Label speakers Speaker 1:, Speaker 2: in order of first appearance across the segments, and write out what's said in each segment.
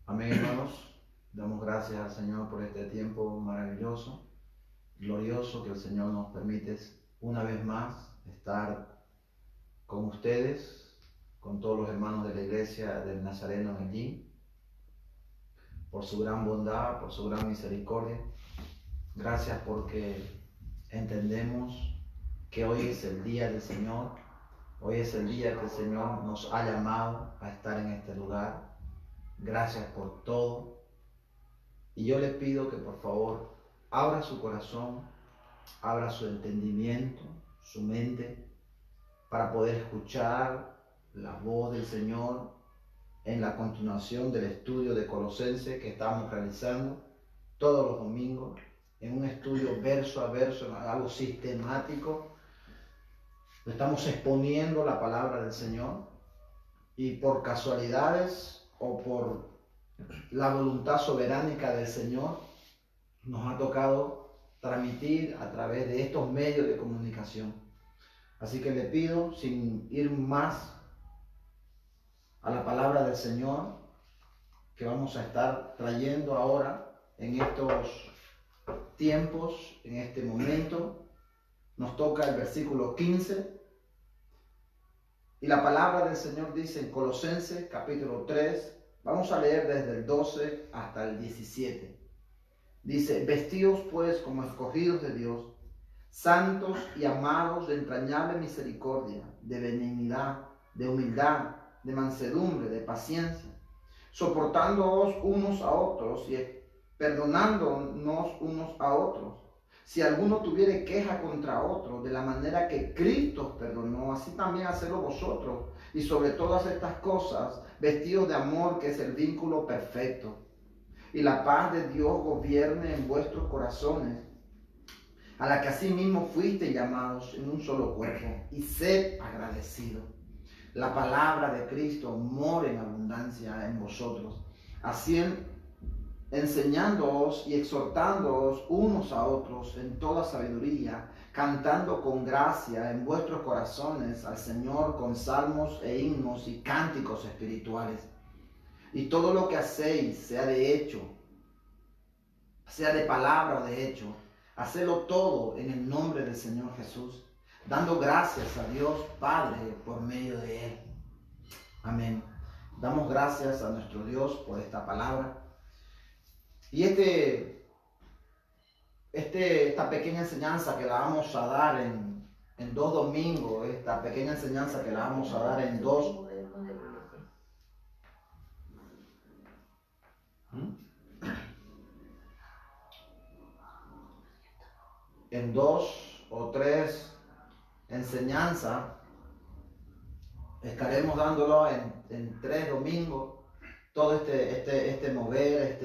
Speaker 1: Amén, hermanos. Damos gracias al Señor por este tiempo maravilloso, glorioso que el Señor nos permite una vez más estar con ustedes, con todos los hermanos de la iglesia del Nazareno allí, por su gran bondad, por su gran misericordia. Gracias porque entendemos que hoy es el día del Señor, hoy es el día que el Señor nos ha llamado a estar en este lugar. Gracias por todo. Y yo le pido que por favor abra su corazón, abra su entendimiento, su mente, para poder escuchar la voz del Señor en la continuación del estudio de Colosenses que estamos realizando todos los domingos, en un estudio verso a verso, algo sistemático. Estamos exponiendo la palabra del Señor y por casualidades o por la voluntad soberánica del Señor nos ha tocado transmitir a través de estos medios de comunicación. Así que le pido, sin ir más a la palabra del Señor, que vamos a estar trayendo ahora en estos tiempos, en este momento, nos toca el versículo 15. Y la palabra del Señor dice en Colosenses capítulo 3, vamos a leer desde el 12 hasta el 17. Dice: vestidos pues como escogidos de Dios, santos y amados, de entrañable misericordia, de benignidad, de humildad, de mansedumbre, de paciencia, soportándoos unos a otros y perdonándonos unos a otros. Si alguno tuviere queja contra otro, de la manera que Cristo os perdonó, así también hacedlo vosotros. Y sobre todas estas cosas, vestidos de amor, que es el vínculo perfecto. Y la paz de Dios gobierne en vuestros corazones, a la que asimismo fuisteis llamados en un solo cuerpo, y sed agradecidos. La palabra de Cristo more en abundancia en vosotros, así enseñándoos y exhortándoos unos a otros en toda sabiduría, cantando con gracia en vuestros corazones al Señor con salmos e himnos y cánticos espirituales. Y todo lo que hacéis, sea de hecho, sea de palabra o de hecho, hacedlo todo en el nombre del Señor Jesús, dando gracias a Dios Padre por medio de Él. Amén. Damos gracias a nuestro Dios por esta palabra. Y esta pequeña enseñanza que la vamos a dar en 2 domingos, esta pequeña enseñanza que la vamos a dar en dos o tres enseñanzas, estaremos dándolo en 3 domingos, todo este mover,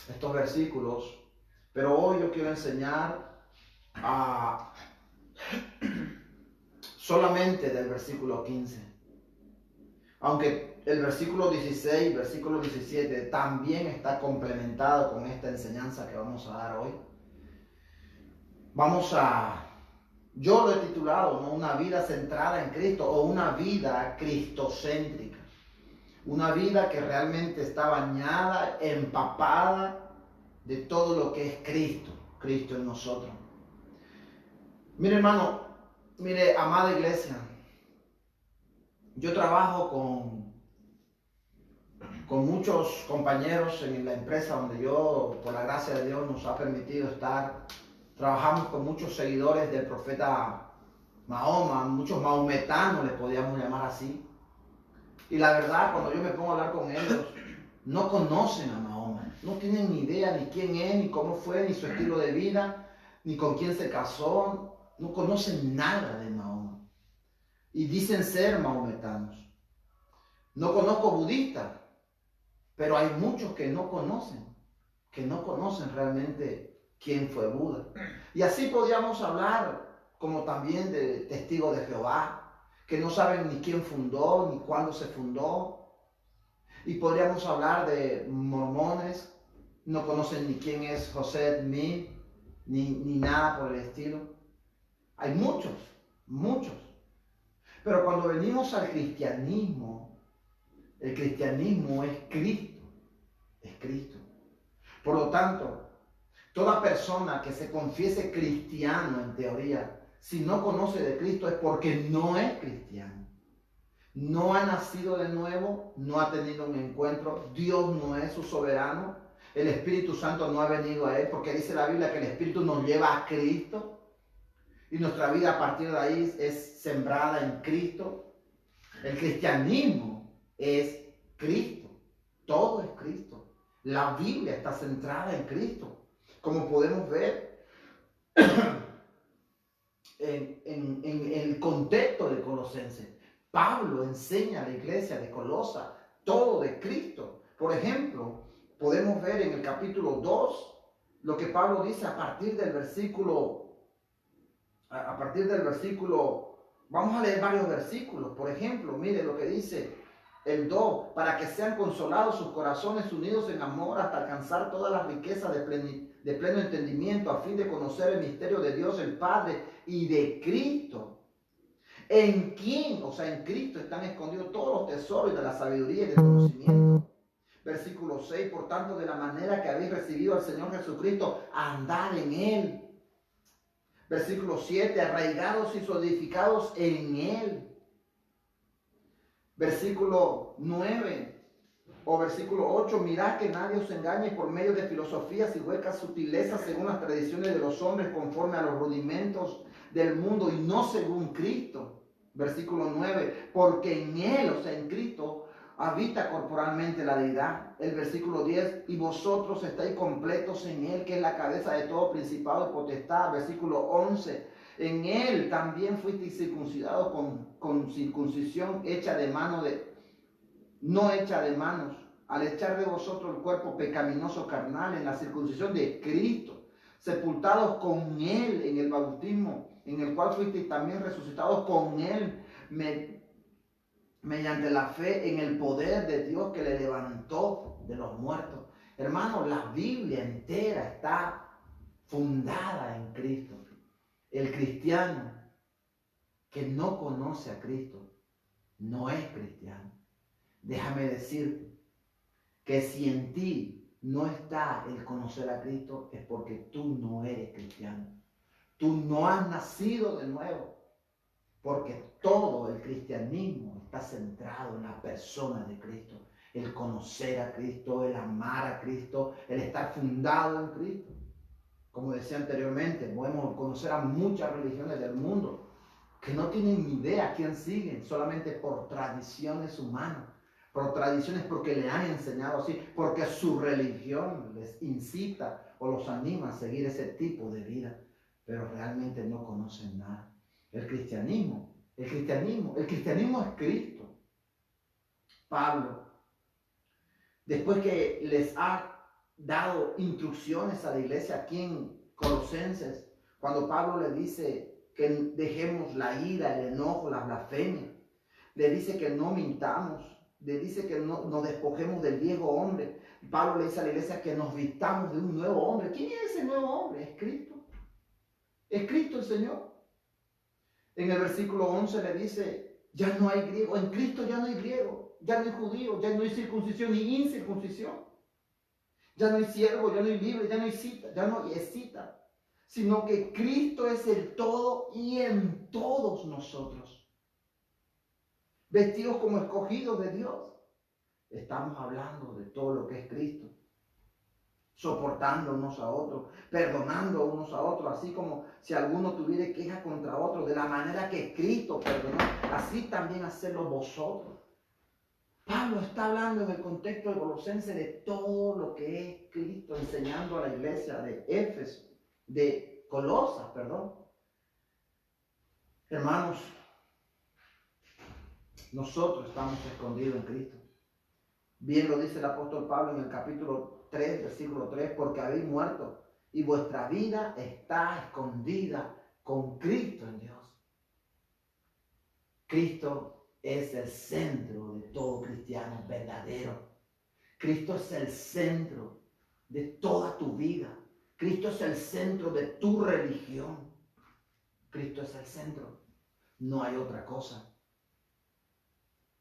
Speaker 1: estos versículos. Pero hoy yo quiero enseñar solamente del versículo 15. Aunque el versículo 16, versículo 17 también está complementado con esta enseñanza que vamos a dar hoy. Yo lo he titulado, ¿no?, una vida centrada en Cristo, o una vida cristocéntrica. Una vida que realmente está bañada, empapada de todo lo que es Cristo, Cristo en nosotros. Mire, hermano, mire, amada iglesia, yo trabajo con muchos compañeros en la empresa donde yo, por la gracia de Dios, nos ha permitido estar. Trabajamos con muchos seguidores del profeta Mahoma, muchos mahometanos, les podíamos llamar así. Y la verdad, cuando yo me pongo a hablar con ellos, no conocen a Mahoma, no tienen ni idea ni quién es, ni cómo fue, ni su estilo de vida, ni con quién se casó, no conocen nada de Mahoma. Y dicen ser mahometanos. No conozco budistas, pero hay muchos que no conocen realmente quién fue Buda. Y así podríamos hablar como también de testigos de Jehová, que no saben ni quién fundó, ni cuándo se fundó. Y podríamos hablar de mormones, no conocen ni quién es José Smith, ni nada por el estilo. Hay muchos. Pero cuando venimos al cristianismo, el cristianismo es Cristo. es Cristo. Por lo tanto, toda persona que se confiese cristiano en teoría, si no conoce de Cristo es porque no es cristiano. No ha nacido de nuevo, no ha tenido un encuentro, Dios no es su soberano, el Espíritu Santo no ha venido a él, porque dice la Biblia que el Espíritu nos lleva a Cristo y nuestra vida a partir de ahí es sembrada en Cristo. El cristianismo es Cristo, todo es Cristo. La Biblia está centrada en Cristo, como podemos ver en el contexto de Colosenses. Pablo enseña a la iglesia de Colosa todo de Cristo. Por ejemplo, podemos ver en el capítulo 2 lo que Pablo dice a partir del versículo, vamos a leer varios versículos. Por ejemplo, mire lo que dice el 2, para que sean consolados sus corazones unidos en amor hasta alcanzar todas las riquezas de pleno entendimiento, a fin de conocer el misterio de Dios el Padre y de Cristo, en quien, o sea, en Cristo están escondidos todos los tesoros de la sabiduría y del conocimiento. Versículo 6, por tanto, de la manera que habéis recibido al Señor Jesucristo, andad en Él. Versículo 7, arraigados y solidificados en Él. Versículo 9 o versículo 8, mirad que nadie os engañe por medio de filosofías y huecas sutilezas según las tradiciones de los hombres, conforme a los rudimentos del mundo y no según Cristo. Versículo 9, porque en Él, o sea, en Cristo, habita corporalmente la deidad. El versículo 10, y vosotros estáis completos en Él, que es la cabeza de todo principado y potestad. Versículo 11, en Él también fuisteis circuncidados con circuncisión hecha de mano no hecha de manos, al echar de vosotros el cuerpo pecaminoso carnal en la circuncisión de Cristo, sepultados con Él en el bautismo, en el cual fuisteis también resucitados con Él mediante la fe en el poder de Dios que le levantó de los muertos. Hermanos, la Biblia entera está fundada en Cristo. El cristiano que no conoce a Cristo no es cristiano. Déjame decirte que si en ti no está el conocer a Cristo es porque tú no eres cristiano. Tú no has nacido de nuevo, porque todo el cristianismo está centrado en la persona de Cristo. El conocer a Cristo, el amar a Cristo, el estar fundado en Cristo. Como decía anteriormente, podemos conocer a muchas religiones del mundo que no tienen ni idea a quién siguen, solamente por tradiciones humanas. Por tradiciones porque le han enseñado así, porque su religión les incita o los anima a seguir ese tipo de vida, pero realmente no conocen nada. El cristianismo es Cristo. Pablo, después que les ha dado instrucciones a la iglesia aquí en Colosenses, cuando Pablo le dice que dejemos la ira, el enojo, la blasfemia, le dice que no mintamos, le dice que no nos despojemos del viejo hombre. Pablo le dice a la iglesia que nos vistamos de un nuevo hombre. ¿Quién es ese nuevo hombre? Es Cristo. Es Cristo el Señor. En el versículo 11 le dice, ya no hay griego, en Cristo ya no hay griego, ya no hay judío, ya no hay circuncisión ni incircuncisión. Ya no hay siervo, ya no hay libre, ya no hay cita, ya no hay escita, sino que Cristo es el todo y en todos nosotros. Vestidos como escogidos de Dios. Estamos hablando de todo lo que es Cristo. Soportando unos a otros, perdonando unos a otros, así como si alguno tuviera queja contra otro, de la manera que Cristo perdonó, así también hacerlo vosotros. Pablo está hablando en el contexto de Colosenses de todo lo que es Cristo, enseñando a la iglesia de Éfeso, de Colosas, perdón. Hermanos, nosotros estamos escondidos en Cristo. Bien lo dice el apóstol Pablo en el capítulo 3, versículo 3, porque habéis muerto y vuestra vida está escondida con Cristo en Dios. Cristo es el centro de todo cristiano verdadero. Cristo es el centro de toda tu vida. Cristo es el centro de tu religión. Cristo es el centro. No hay otra cosa.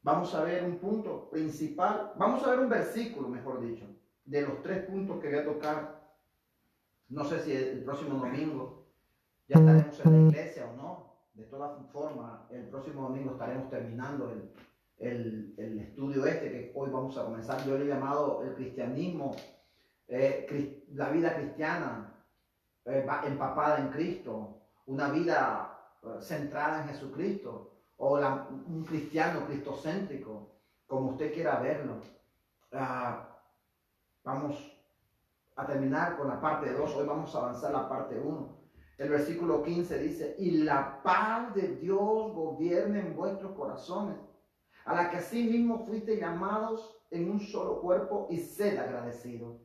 Speaker 1: Vamos a ver un punto principal. Vamos a ver un versículo, mejor dicho. de los 3 puntos que voy a tocar, no sé si el próximo domingo ya estaremos en la iglesia o no. De todas formas, el próximo domingo estaremos terminando el estudio que hoy vamos a comenzar. Yo le he llamado el cristianismo, la vida cristiana empapada en Cristo, una vida centrada en Jesucristo, o un cristiano cristocéntrico, como usted quiera verlo. Vamos a terminar con la parte 2, hoy vamos a avanzar la parte 1. El versículo 15 dice, y la paz de Dios gobierne en vuestros corazones, a la que asimismo fuiste llamados en un solo cuerpo, y sed agradecidos.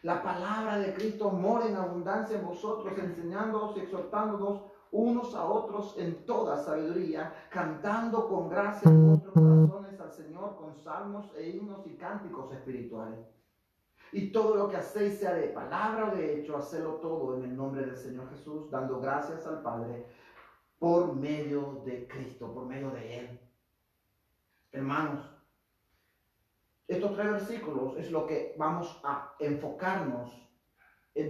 Speaker 1: La palabra de Cristo mora en abundancia en vosotros, enseñándoos y exhortándoos unos a otros en toda sabiduría, cantando con gracia en vuestros corazones al Señor con salmos e himnos y cánticos espirituales. Y todo lo que hacéis, sea de palabra o de hecho, hacedlo todo en el nombre del Señor Jesús, dando gracias al Padre por medio de Cristo, por medio de Él. Hermanos, estos 3 versículos es lo que vamos a enfocarnos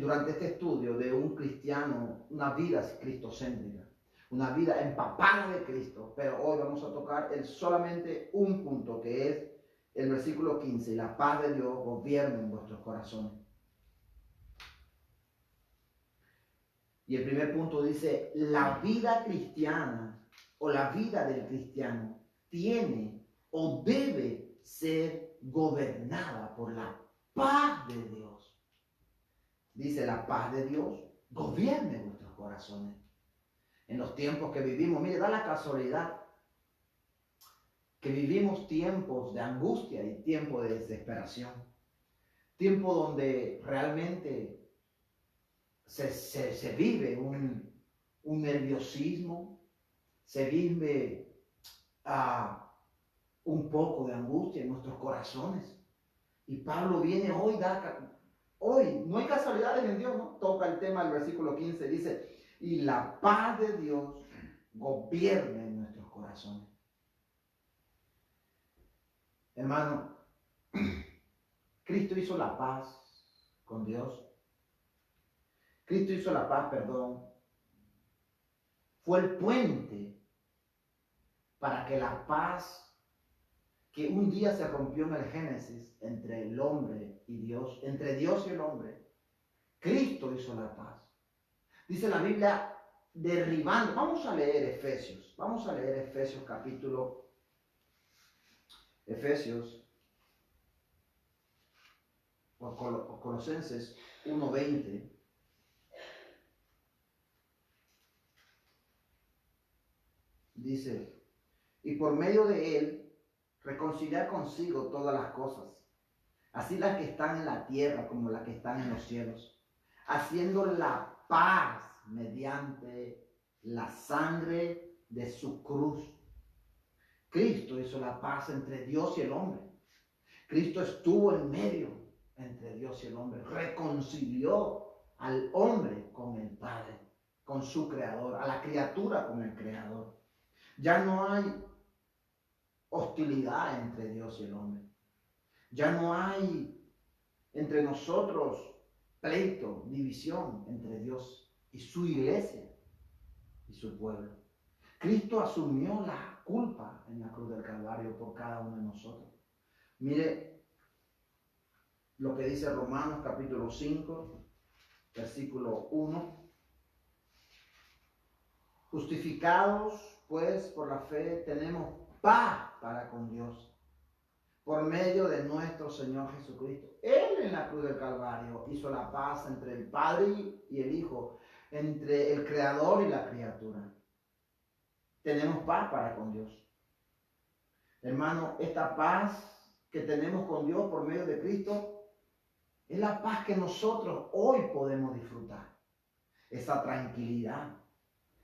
Speaker 1: durante este estudio de un cristiano, una vida cristocéntrica, una vida empapada de Cristo. Pero hoy vamos a tocar solamente un punto, que es el versículo 15, la paz de Dios gobierne en vuestros corazones. Y el primer punto dice, la vida cristiana o la vida del cristiano tiene o debe ser gobernada por la paz de Dios. Dice, la paz de Dios gobierne vuestros corazones. En los tiempos que vivimos, mire, da la casualidad que vivimos tiempos de angustia y tiempo de desesperación. Tiempo donde realmente se vive un nerviosismo, se vive un poco de angustia en nuestros corazones. Y Pablo viene hoy, no hay casualidades en Dios, ¿no? Toca el tema del versículo 15, dice, y la paz de Dios gobierne en nuestros corazones. Hermano, Cristo hizo la paz con Dios. Cristo hizo la paz, fue el puente para que la paz que un día se rompió en el Génesis entre el hombre y Dios, entre Dios y el hombre, Cristo hizo la paz. Dice la Biblia, derribando, vamos a leer Efesios capítulo, o Colosenses 1:20. Dice, y por medio de él reconciliar consigo todas las cosas, así las que están en la tierra como las que están en los cielos, haciendo la paz mediante la sangre de su cruz. Cristo hizo la paz entre Dios y el hombre. Cristo estuvo en medio entre Dios y el hombre, reconcilió al hombre con el Padre, con su Creador, a la criatura con el Creador. Ya no hay hostilidad entre Dios y el hombre. Ya no hay entre nosotros pleito, división entre Dios y su iglesia y su pueblo. Cristo asumió la culpa en la cruz del Calvario por cada uno de nosotros. Mire lo que dice Romanos capítulo 5, versículo 1. Justificados pues por la fe tenemos paz para con Dios por medio de nuestro Señor Jesucristo. Él en la cruz del Calvario hizo la paz entre el Padre y el Hijo, entre el Creador y la criatura. Tenemos paz para con Dios. Hermano, esta paz que tenemos con Dios por medio de Cristo es la paz que nosotros hoy podemos disfrutar. Esa tranquilidad,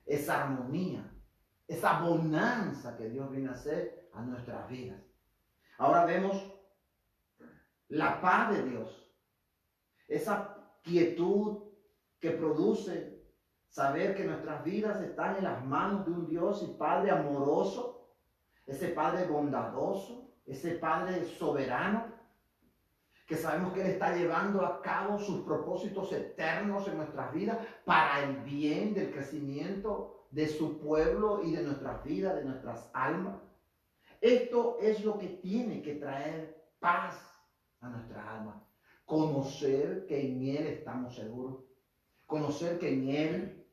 Speaker 1: esa armonía, esa bonanza que Dios viene a hacer a nuestras vidas. Ahora vemos la paz de Dios, esa quietud que produce saber que nuestras vidas están en las manos de un Dios y Padre amoroso, ese Padre bondadoso, ese Padre soberano, que sabemos que Él está llevando a cabo sus propósitos eternos en nuestras vidas para el bien del crecimiento de su pueblo y de nuestras vidas, de nuestras almas. Esto es lo que tiene que traer paz a nuestra alma. Conocer que en Él estamos seguros. Conocer que en Él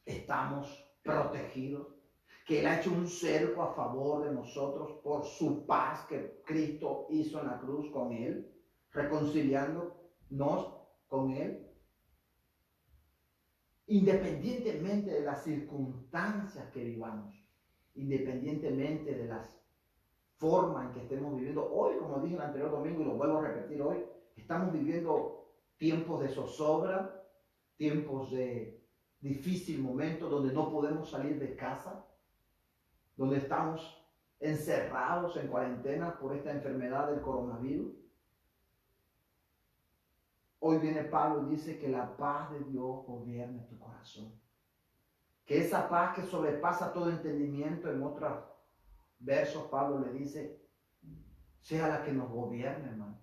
Speaker 1: estamos protegidos. Que Él ha hecho un cerco a favor de nosotros por su paz que Cristo hizo en la cruz con Él, reconciliándonos con Él. Independientemente de las circunstancias que vivamos, independientemente de las formas en que estemos viviendo. Hoy, como dije el anterior domingo y lo vuelvo a repetir hoy, estamos viviendo tiempos de zozobra, tiempos de difícil momento donde no podemos salir de casa, donde estamos encerrados en cuarentena por esta enfermedad del coronavirus. Hoy viene Pablo y dice que la paz de Dios gobierne tu corazón. Que esa paz que sobrepasa todo entendimiento, en otros versos Pablo le dice, sea la que nos gobierne, hermano.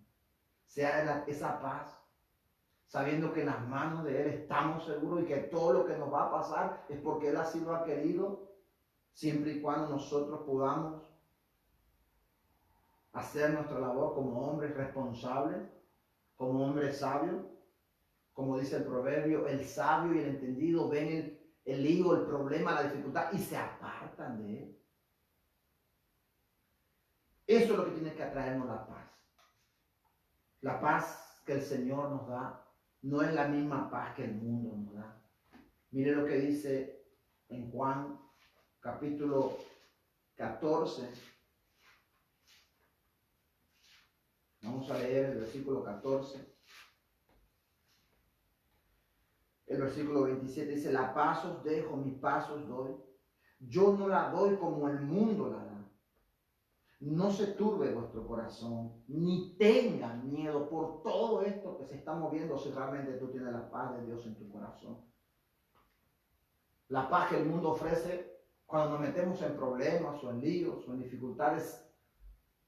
Speaker 1: Sea esa paz, sabiendo que en las manos de Él estamos seguros y que todo lo que nos va a pasar es porque Él así lo ha querido, siempre y cuando nosotros podamos hacer nuestra labor como hombres responsables, como hombres sabios. Como dice el proverbio, el sabio y el entendido ven el lío, el problema, la dificultad y se apartan de él. Eso es lo que tiene que atraernos la paz. La paz que el Señor nos da no es la misma paz que el mundo nos da. Mire lo que dice en Juan capítulo 14. Vamos a leer el versículo 14. El versículo 27 dice, la paz os dejo, mi paz os doy. Yo no la doy como el mundo la da. No se turbe vuestro corazón, ni tengan miedo por todo esto que se está moviendo si realmente tú tienes la paz de Dios en tu corazón. La paz que el mundo ofrece cuando nos metemos en problemas o en líos o en dificultades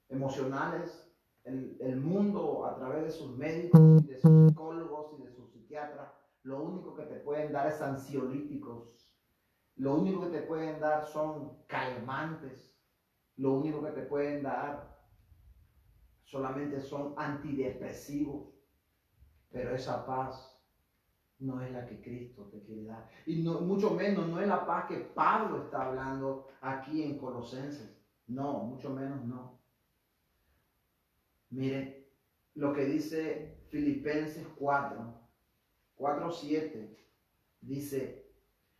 Speaker 1: emocionales. El mundo a través de sus médicos y de sus psicólogos y de sus psiquiatras, lo único que te pueden dar es ansiolíticos. Lo único que te pueden dar son calmantes. Lo único que te pueden dar solamente son antidepresivos. Pero esa paz no es la que Cristo te quiere dar. Y no, mucho menos no es la paz que Pablo está hablando aquí en Colosenses. No, mucho menos no. Mire lo que dice Filipenses 4:7. Dice,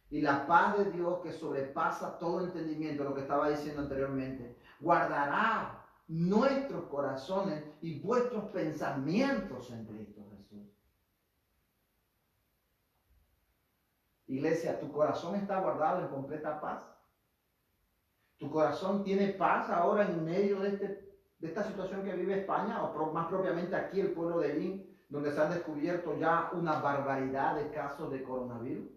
Speaker 1: y la paz de Dios que sobrepasa todo entendimiento, lo que estaba diciendo anteriormente, guardará nuestros corazones y vuestros pensamientos en Cristo Jesús. Iglesia, ¿tu corazón está guardado en completa paz? ¿Tu corazón tiene paz ahora en medio de esta situación que vive España, o más propiamente aquí el pueblo de Lin, donde se han descubierto ya una barbaridad de casos de coronavirus?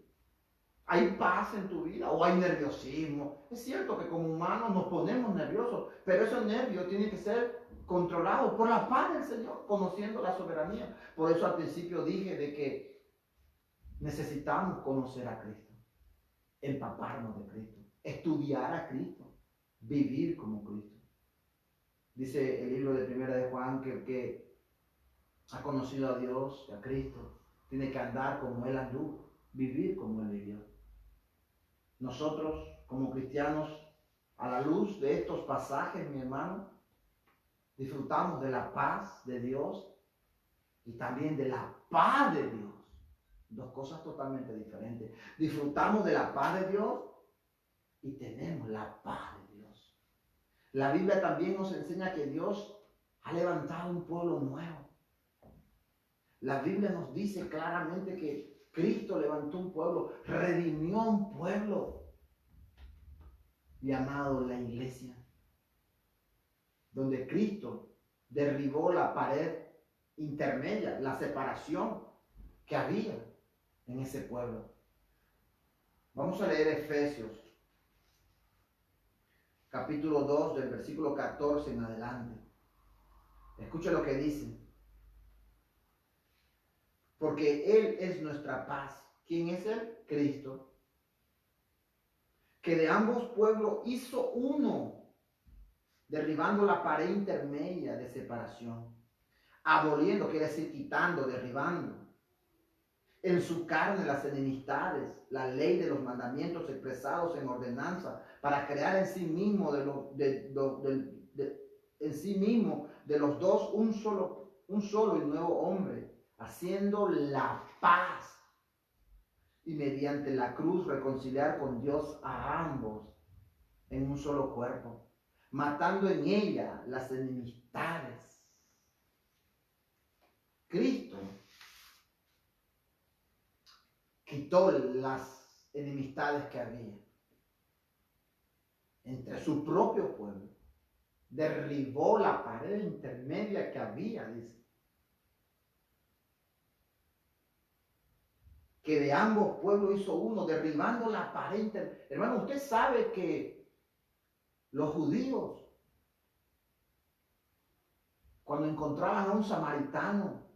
Speaker 1: ¿Hay paz en tu vida o hay nerviosismo? Es cierto que como humanos nos ponemos nerviosos, pero esos nervios tienen que ser controlados por la paz del Señor, conociendo la soberanía. Por eso al principio dije de que necesitamos conocer a Cristo, empaparnos de Cristo, estudiar a Cristo, vivir como Cristo. Dice el libro de Primera de Juan que el que ha conocido a Dios y a Cristo tiene que andar como Él anduvo, vivir como Él vivió. Nosotros, como cristianos, a la luz de estos pasajes, mi hermano, disfrutamos de la paz de Dios y también de la paz de Dios. Dos cosas totalmente diferentes. Disfrutamos de la paz de Dios y tenemos la paz de Dios. La Biblia también nos enseña que Dios ha levantado un pueblo nuevo. La Biblia nos dice claramente que Cristo levantó un pueblo, redimió un pueblo llamado la iglesia, donde Cristo derribó la pared intermedia, la separación que había en ese pueblo. Vamos a leer Efesios, capítulo 2, del versículo 14 en adelante. Escucha lo que dice. porque Él es nuestra paz. ¿Quién es Él? Cristo. Que de ambos pueblos hizo uno, derribando la pared intermedia de separación, aboliendo, quiere decir quitando, derribando en su carne las enemistades, la ley de los mandamientos expresados en ordenanza, para crear en sí mismo en sí mismo de los dos un solo y nuevo hombre, haciendo la paz y mediante la cruz reconciliar con Dios a ambos en un solo cuerpo, matando en ella las enemistades. Cristo quitó las enemistades que había entre su propio pueblo, derribó la pared intermedia que había, dice. Que de ambos pueblos hizo uno, derribando la pared intermedia. Hermano, usted sabe que los judíos, cuando encontraban a un samaritano,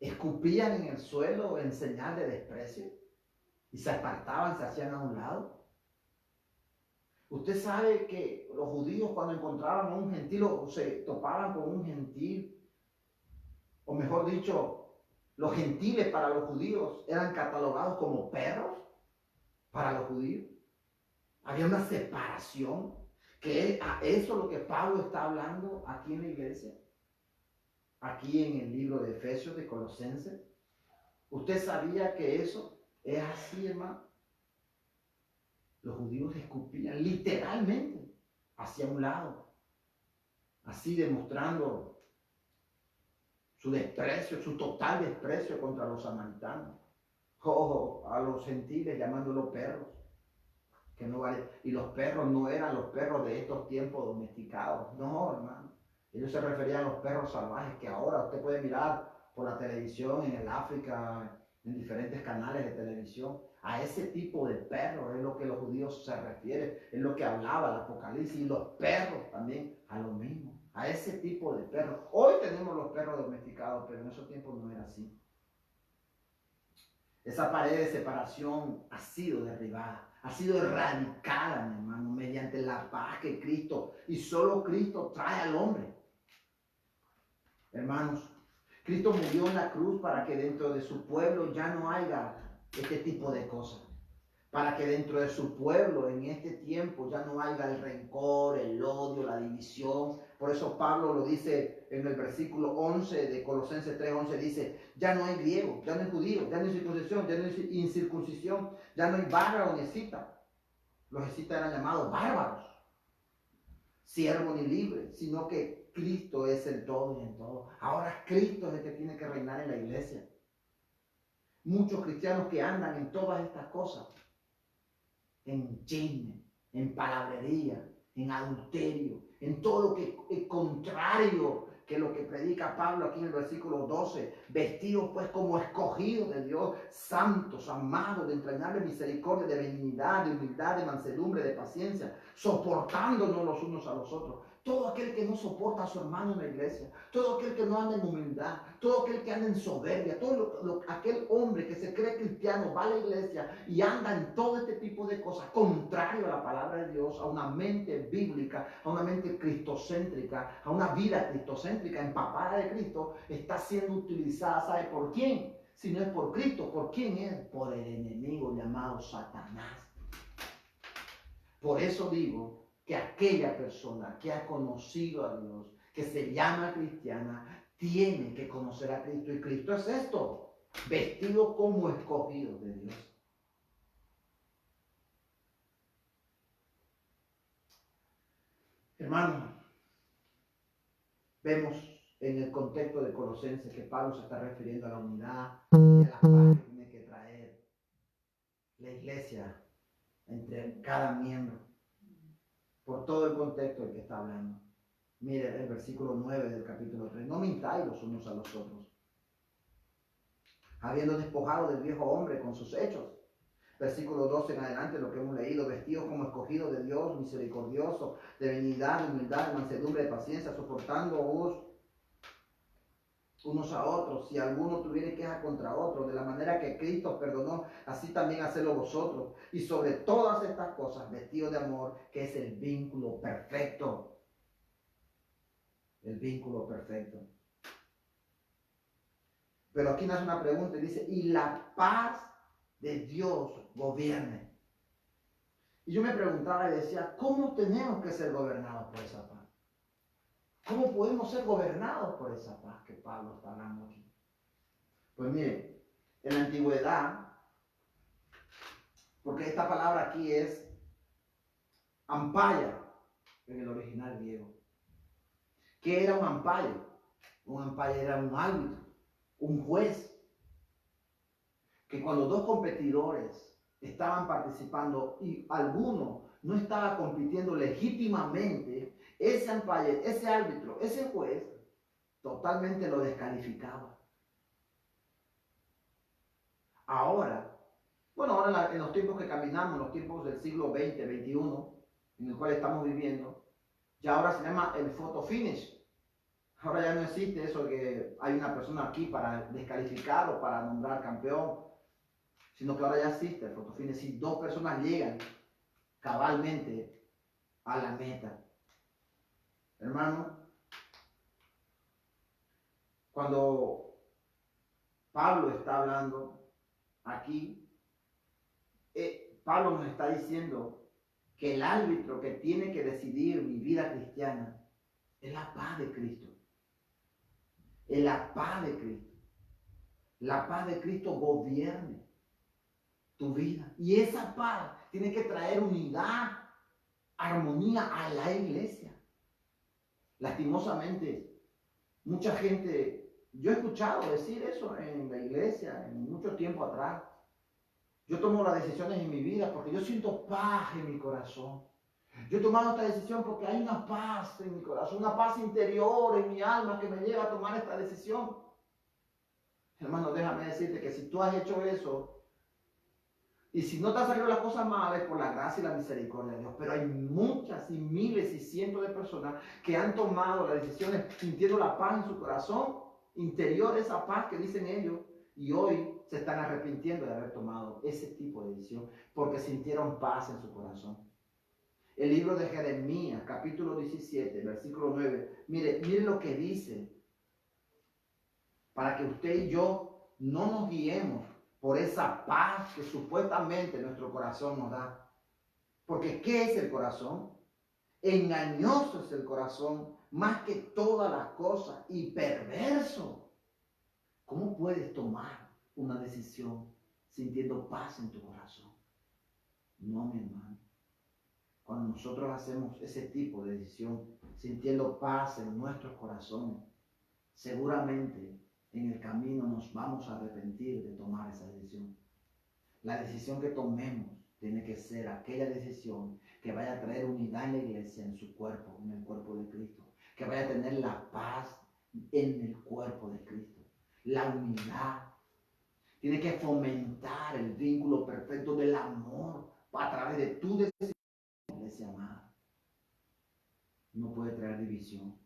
Speaker 1: escupían en el suelo en señal de desprecio y se apartaban, se hacían a un lado. Usted sabe que los judíos cuando encontraban a un gentil o se topaban con un gentil, o mejor dicho, los gentiles para los judíos eran catalogados como perros para los judíos. Había una separación, que a eso es lo que Pablo está hablando aquí en la iglesia, aquí en el libro de Efesios, de Colosenses. ¿Usted sabía que eso es así, hermano? Los judíos escupían literalmente hacia un lado, así demostrando su desprecio, su total desprecio contra los samaritanos, o a los gentiles llamándolos perros, que no vale. Y los perros no eran los perros de estos tiempos domesticados, no, hermano. Ellos se referían a los perros salvajes que ahora usted puede mirar por la televisión en el África, en diferentes canales de televisión. A ese tipo de perros es lo que los judíos se refieren, es lo que hablaba el Apocalipsis, y los perros también a lo mismo, a ese tipo de perros. Hoy tenemos los perros domesticados, pero en esos tiempos no era así. Esa pared de separación ha sido derribada, ha sido erradicada, mi hermano, mediante la paz que Cristo, y solo Cristo trae al hombre. Hermanos, Cristo murió en la cruz para que dentro de su pueblo ya no haya este tipo de cosas. Para que dentro de su pueblo en este tiempo ya no haya el rencor, el odio, la división. Por eso Pablo lo dice en el versículo 11 de Colosenses 3:11, dice, ya no hay griego, ya no hay judío, ya no hay circuncisión, ya no hay incircuncisión, ya no hay bárbaro ni escita. Los escitas eran llamados bárbaros, siervo ni libre, sino que Cristo es el todo y en todo. Ahora Cristo es el que tiene que reinar en la iglesia. Muchos cristianos que andan en todas estas cosas, en chisme, en palabrería, en adulterio, en todo lo que es contrario que lo que predica Pablo aquí en el versículo 12, vestidos pues como escogidos de Dios, santos, amados, de entrañable misericordia, de benignidad, de humildad, de mansedumbre, de paciencia, soportándonos los unos a los otros. Todo aquel que no soporta a su hermano en la iglesia, todo aquel que no anda en humildad, todo aquel que anda en soberbia, aquel hombre que se cree cristiano, va a la iglesia y anda en todo este tipo de cosas, contrario a la palabra de Dios, a una mente bíblica, a una mente cristocéntrica, a una vida cristocéntrica, empapada de Cristo, está siendo utilizada, ¿sabe por quién? Si no es por Cristo, ¿por quién es? Por el enemigo llamado Satanás. Por eso digo que aquella persona que ha conocido a Dios, que se llama cristiana, tiene que conocer a Cristo. Y Cristo es esto, vestido como escogido de Dios. Hermano, vemos en el contexto de Colosenses que Pablo se está refiriendo a la unidad y a la paz que tiene que traer la iglesia entre cada miembro. Por todo el contexto del que está hablando. Mire el versículo 9 del capítulo 3. No mintáis los unos a los otros, habiendo despojado del viejo hombre con sus hechos. Versículo 12 en adelante, lo que hemos leído, vestidos como escogidos de Dios, misericordioso, de benignidad, de humildad, de mansedumbre, de paciencia, soportándoos unos a otros. Si alguno tuviera queja contra otro, de la manera que Cristo perdonó, así también hacedlo vosotros. Y sobre todas estas cosas, vestidos de amor, que es el vínculo perfecto. El vínculo perfecto. Pero aquí nace una pregunta y dice, y la paz de Dios gobierne. Y yo me preguntaba y decía, ¿cómo tenemos que ser gobernados por esa paz? ¿Cómo podemos ser gobernados por esa paz que Pablo está hablando aquí? Pues mire, en la antigüedad, porque esta palabra aquí es ampaya en el original griego. ¿Qué era un ampaya? Un ampaya era un árbitro, un juez, que cuando dos competidores estaban participando y alguno no estaba compitiendo legítimamente, ese umpire, ese árbitro, ese juez, totalmente lo descalificaba. Ahora, bueno, ahora en los tiempos que caminamos, los tiempos del siglo XX, XXI, en el cual estamos viviendo, ya ahora se llama el photo finish. Ahora ya no existe eso que hay una persona aquí para descalificar o para nombrar campeón, sino que ahora ya existe el photo finish. Si dos personas llegan cabalmente a la meta. Hermano, cuando Pablo está hablando aquí, Pablo nos está diciendo que el árbitro que tiene que decidir mi vida cristiana es la paz de Cristo. Es la paz de Cristo. La paz de Cristo gobierne tu vida. Y esa paz tiene que traer unidad, armonía a la iglesia. Lastimosamente, mucha gente, yo he escuchado decir eso en la iglesia en mucho tiempo atrás. Yo tomo las decisiones en mi vida porque yo siento paz en mi corazón. Yo he tomado esta decisión porque hay una paz en mi corazón, una paz interior en mi alma que me lleva a tomar esta decisión. Hermano, déjame decirte que si tú has hecho eso, y si no te han salido las cosas malas, es por la gracia y la misericordia de Dios. Pero hay muchas y miles y cientos de personas que han tomado las decisiones sintiendo la paz en su corazón interior, esa paz que dicen ellos, y hoy se están arrepintiendo de haber tomado ese tipo de decisión porque sintieron paz en su corazón. El libro de Jeremías, capítulo 17, versículo 9. Mire lo que dice, para que usted y yo no nos guiemos por esa paz que supuestamente nuestro corazón nos da. Porque ¿qué es el corazón? Engañoso es el corazón más que todas las cosas y perverso. ¿Cómo puedes tomar una decisión sintiendo paz en tu corazón? No, mi hermano. Cuando nosotros hacemos ese tipo de decisión, sintiendo paz en nuestros corazones, seguramente en el camino nos vamos a arrepentir de tomar esa decisión. La decisión que tomemos tiene que ser aquella decisión que vaya a traer unidad en la iglesia, en su cuerpo, en el cuerpo de Cristo. Que vaya a tener la paz en el cuerpo de Cristo. La unidad. Tiene que fomentar el vínculo perfecto del amor a través de tu decisión, iglesia amada. No puede traer división.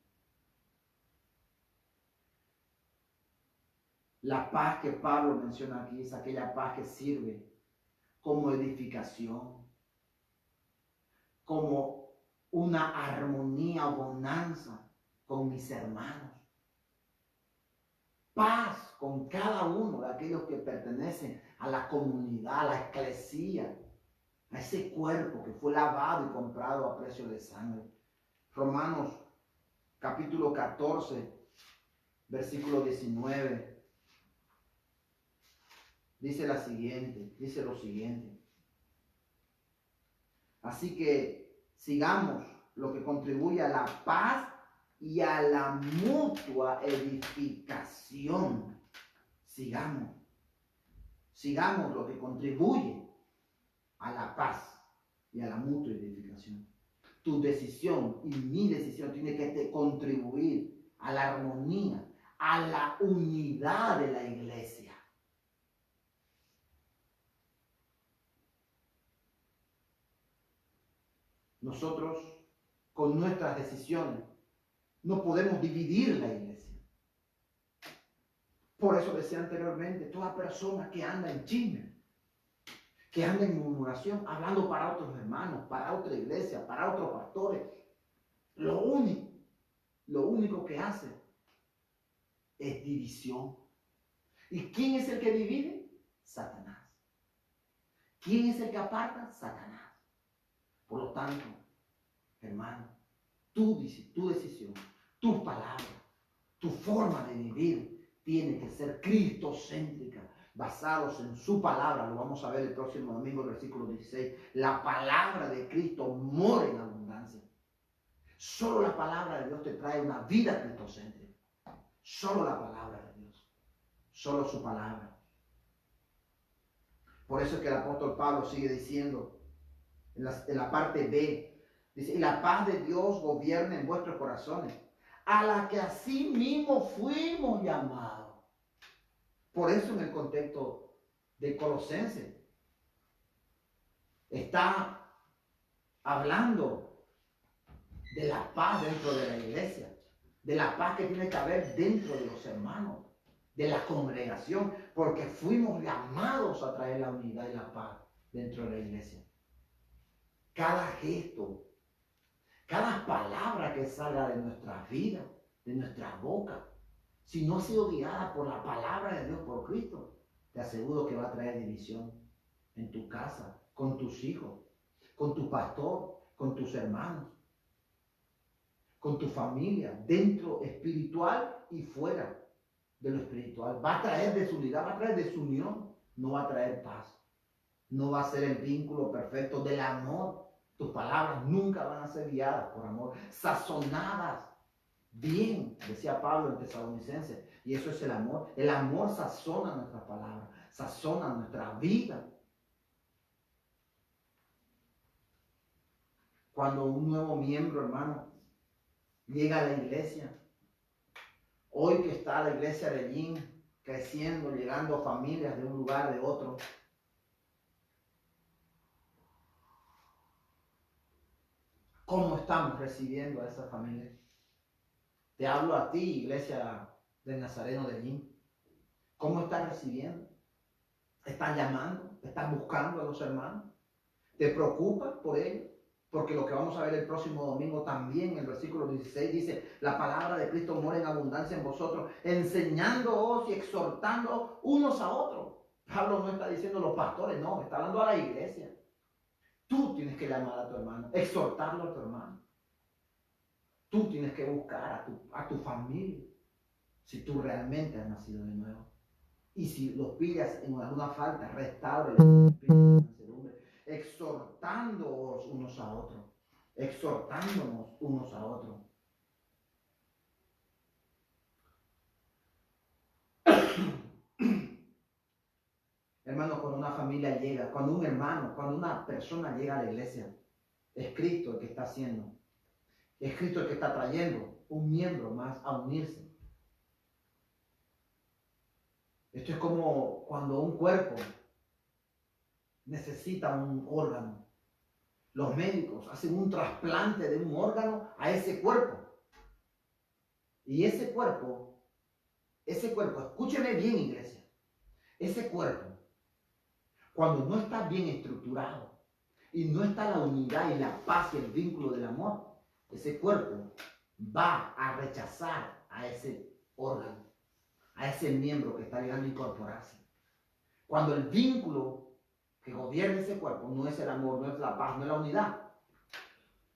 Speaker 1: La paz que Pablo menciona aquí es aquella paz que sirve como edificación, como una armonía o bonanza con mis hermanos. Paz con cada uno de aquellos que pertenecen a la comunidad, a la eclesía, a ese cuerpo que fue lavado y comprado a precio de sangre. Romanos capítulo 14, versículo 19. Dice lo siguiente. Así que sigamos lo que contribuye a la paz y a la mutua edificación. Sigamos lo que contribuye a la paz y a la mutua edificación. Tu decisión y mi decisión tiene que contribuir a la armonía, a la unidad de la iglesia. Nosotros, con nuestras decisiones, no podemos dividir la iglesia. Por eso decía anteriormente, toda persona que anda en chisme, que anda en murmuración, hablando para otros hermanos, para otra iglesia, para otros pastores, lo único que hace es división. ¿Y quién es el que divide? Satanás. ¿Quién es el que aparta? Satanás. Por lo tanto, hermano, tu decisión, tus palabras, tu forma de vivir tiene que ser cristocéntrica, basados en su palabra. Lo vamos a ver el próximo domingo, el versículo 16. La palabra de Cristo mora en abundancia. Solo la palabra de Dios te trae una vida cristocéntrica. Solo la palabra de Dios. Solo su palabra. Por eso es que el apóstol Pablo sigue diciendo en la parte B, dice, y la paz de Dios gobierne en vuestros corazones, a la que así mismo fuimos llamados. Por eso en el contexto de Colosenses está hablando de la paz dentro de la iglesia, de la paz que tiene que haber dentro de los hermanos, de la congregación, porque fuimos llamados a traer la unidad y la paz dentro de la iglesia. Cada gesto, cada palabra que salga de nuestras vidas, de nuestra boca, si no ha sido guiada por la palabra de Dios, por Cristo, te aseguro que va a traer división en tu casa, con tus hijos, con tu pastor, con tus hermanos, con tu familia, dentro espiritual y fuera de lo espiritual. Va a traer desunidad, va a traer desunión, no va a traer paz. No va a ser el vínculo perfecto del amor. Tus palabras nunca van a ser guiadas por amor, sazonadas bien, decía Pablo en Tesalonicenses. Y eso es el amor. El amor sazona nuestras palabras, sazona nuestra vida. Cuando un nuevo miembro, hermano, llega a la iglesia, hoy que está la iglesia de Yin creciendo, llegando familias de un lugar de otro, ¿cómo estamos recibiendo a esa familia? Te hablo a ti, iglesia del Nazareno de Yin. ¿Cómo estás recibiendo? ¿Estás llamando? ¿Estás buscando a los hermanos? ¿Te preocupas por ellos? Porque lo que vamos a ver el próximo domingo también, el versículo 16 dice, la palabra de Cristo mora en abundancia en vosotros, enseñándoos y exhortando unos a otros. Pablo no está diciendo los pastores, no, está hablando a la iglesia. Tú tienes que llamar a tu hermano, exhortarlo a tu hermano. Tú tienes que buscar a tu familia, si tú realmente has nacido de nuevo. Y si los pillas en alguna falta, restáurale con espíritu de mansedumbre, exhortándoos unos a otros, exhortándonos unos a otros. Hermano, cuando una familia llega, cuando un hermano, cuando una persona llega a la iglesia, es Cristo el que está haciendo, es Cristo el que está trayendo un miembro más a unirse. Esto es como cuando un cuerpo necesita un órgano. Los médicos hacen un trasplante de un órgano a ese cuerpo. Y ese cuerpo, escúcheme bien, iglesia, ese cuerpo, cuando no está bien estructurado y no está la unidad y la paz y el vínculo del amor, ese cuerpo va a rechazar a ese órgano, a ese miembro que está llegando a incorporarse. Cuando el vínculo que gobierna ese cuerpo no es el amor, no es la paz, no es la unidad.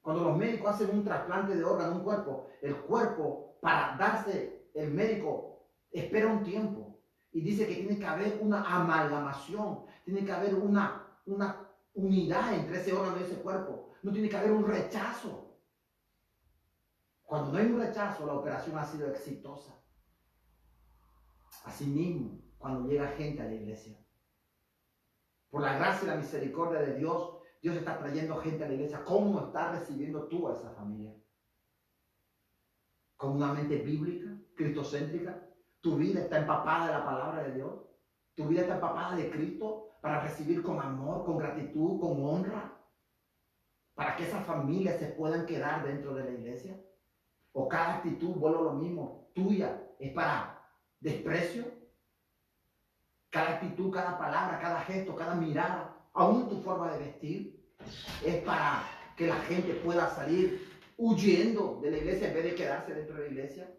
Speaker 1: Cuando los médicos hacen un trasplante de órgano a un cuerpo, el cuerpo, para darse, el médico espera un tiempo y dice que tiene que haber una amalgamación, tiene que haber una unidad entre ese órgano y ese cuerpo, no tiene que haber un rechazo. Cuando no hay un rechazo, la operación ha sido exitosa. Asimismo, cuando llega gente a la iglesia, por la gracia y la misericordia de Dios, Dios está trayendo gente a la iglesia. ¿Cómo estás recibiendo tú a esa familia? ¿Con una mente bíblica, cristocéntrica? ¿Tu vida está empapada de la palabra de Dios? ¿Tu vida está empapada de Cristo para recibir con amor, con gratitud, con honra? Para que esas familias se puedan quedar dentro de la iglesia. ¿O cada actitud, vuelvo a lo mismo, tuya, es para desprecio? cada actitud, cada palabra, cada gesto, cada mirada, aún tu forma de vestir, es para que la gente pueda salir huyendo de la iglesia en vez de quedarse dentro de la iglesia.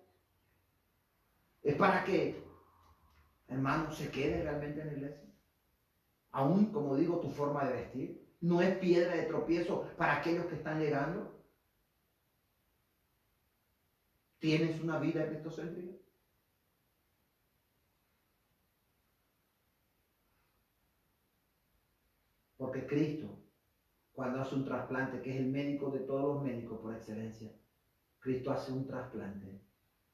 Speaker 1: Es para que, hermano, se quede realmente en la iglesia. Aún, como digo, tu forma de vestir no es piedra de tropiezo para aquellos que están llegando. ¿Tienes una vida cristocéntrica? Porque Cristo, cuando hace un trasplante, que es el médico de todos los médicos por excelencia, Cristo hace un trasplante,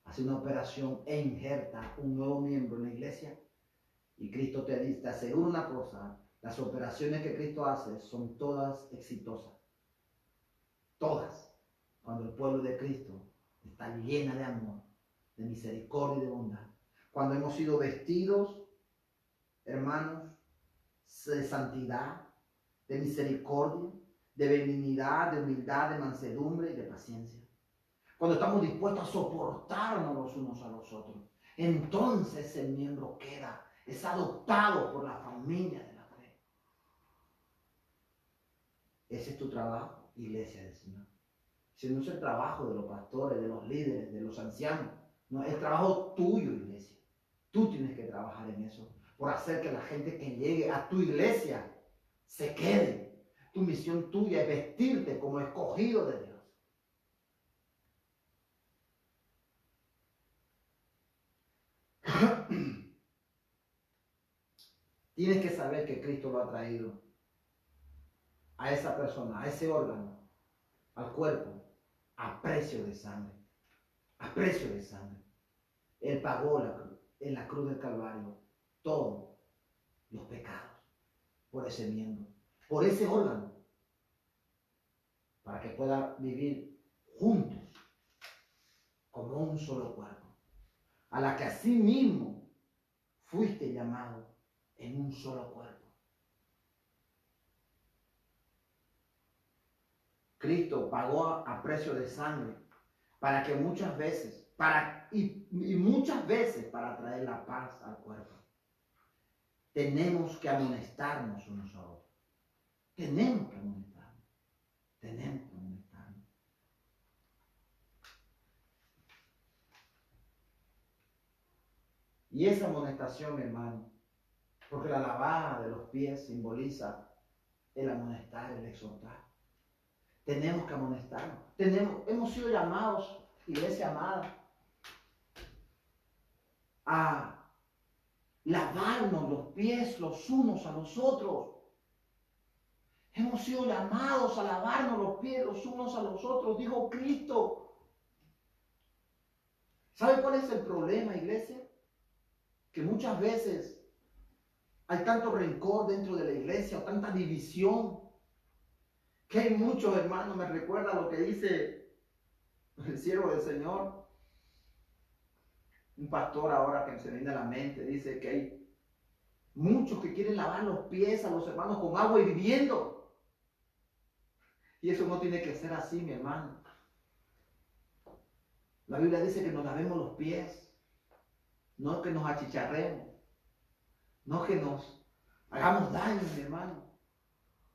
Speaker 1: hace una operación e injerta un nuevo miembro en la iglesia. Y Cristo te dice, te aseguro una cosa, las operaciones que Cristo hace son todas exitosas. Todas. Cuando el pueblo de Cristo está llena de amor, de misericordia y de bondad. Cuando hemos sido vestidos, hermanos, de santidad, de misericordia, de benignidad, de humildad, de mansedumbre y de paciencia. Cuando estamos dispuestos a soportarnos los unos a los otros, entonces el miembro queda, es adoptado por la familia de la fe. Ese es tu trabajo, iglesia del Señor. Si no es el trabajo de los pastores, de los líderes, de los ancianos, no, es trabajo tuyo, iglesia. Tú tienes que trabajar en eso, por hacer que la gente que llegue a tu iglesia se quede. Tu misión tuya es vestirte como escogido de Dios. Tienes que saber que Cristo lo ha traído a esa persona, a ese órgano, al cuerpo, a precio de sangre. A precio de sangre. Él pagó en la cruz del Calvario todos los pecados por ese miembro, por ese órgano, para que pueda vivir juntos como un solo cuerpo, a la que así mismo fuiste llamado en un solo cuerpo. Cristo pagó a precio de sangre para que muchas veces, muchas veces para traer la paz al cuerpo. Tenemos que amonestarnos unos a otros. Tenemos que amonestarnos. Tenemos que amonestarnos. Y esa amonestación, hermano, porque la lavada de los pies simboliza el amonestar, el exhortar. Tenemos que amonestarnos. Hemos sido llamados, iglesia amada, a lavarnos los pies los unos a los otros. Hemos sido llamados a lavarnos los pies los unos a los otros, dijo Cristo. ¿Sabe cuál es el problema, iglesia? Que muchas veces hay tanto rencor dentro de la iglesia, o tanta división, que hay muchos hermanos, me recuerda lo que dice el siervo del Señor, un pastor ahora que se viene a la mente, dice que hay muchos que quieren lavar los pies a los hermanos con agua hirviendo. Y eso no tiene que ser así, mi hermano. La Biblia dice que nos lavemos los pies, no que nos achicharremos, no que nos hagamos daño, mi hermano.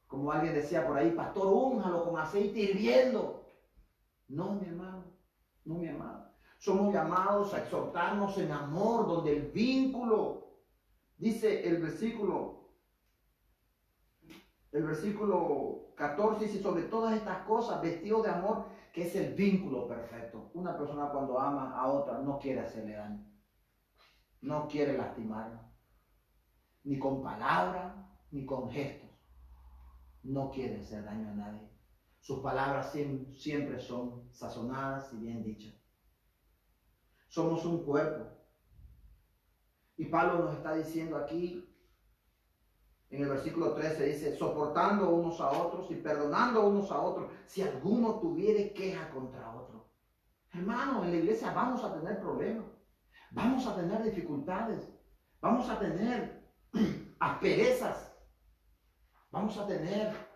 Speaker 1: Como alguien decía por ahí, pastor, únjalo con aceite hirviendo. No, mi hermano, no, mi hermano. Somos llamados a exhortarnos en amor, donde el vínculo, dice el versículo 14, dice, sobre todas estas cosas, vestidos de amor, que es el vínculo perfecto. Una persona cuando ama a otra no quiere hacerle daño, no quiere lastimarla, ni con palabras, ni con gestos. No quiere hacer daño a nadie. Sus palabras siempre son sazonadas y bien dichas. Somos un cuerpo. Y Pablo nos está diciendo aquí, en el versículo 13, dice, soportando unos a otros y perdonando unos a otros, si alguno tuviere queja contra otro. Hermano, en la iglesia vamos a tener problemas, vamos a tener dificultades, vamos a tener asperezas, vamos a tener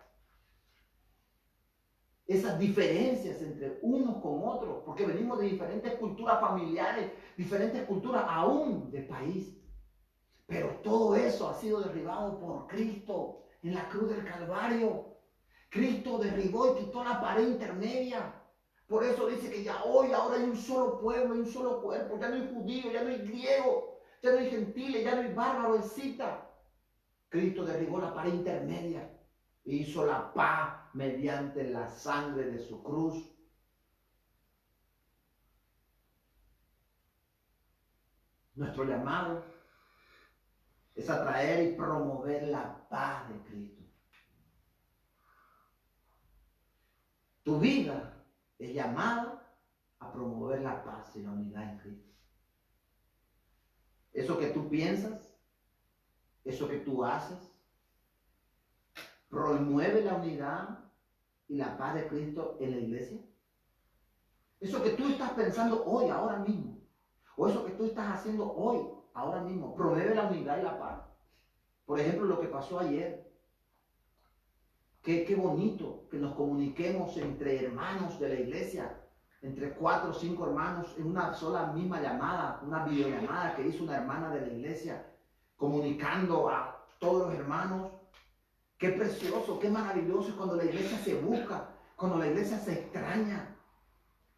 Speaker 1: esas diferencias entre unos con otros, porque venimos de diferentes culturas familiares, diferentes culturas aún de país. Pero todo eso ha sido derribado por Cristo en la cruz del Calvario. Cristo derribó y quitó la pared intermedia. Por eso dice que ya hoy, ahora hay un solo pueblo, hay un solo cuerpo. Ya no hay judío, ya no hay griego, ya no hay gentile, ya no hay bárbaro, escita. Cristo derribó la pared intermedia e hizo la paz mediante la sangre de su cruz. Nuestro llamado es atraer y promover la paz de Cristo. Tu vida es llamada a promover la paz y la unidad en Cristo. Eso que tú piensas, eso que tú haces, promueve la unidad y la paz de Cristo en la iglesia. Eso que tú estás pensando hoy, ahora mismo, o eso que tú estás haciendo hoy, ahora mismo, promueve la unidad y la paz. Por ejemplo, lo que pasó ayer. Qué bonito que nos comuniquemos entre hermanos de la iglesia, entre 4 o 5 hermanos en una sola misma llamada, una videollamada que hizo una hermana de la iglesia, comunicando a todos los hermanos. Qué precioso, qué maravilloso cuando la iglesia se busca, cuando la iglesia se extraña,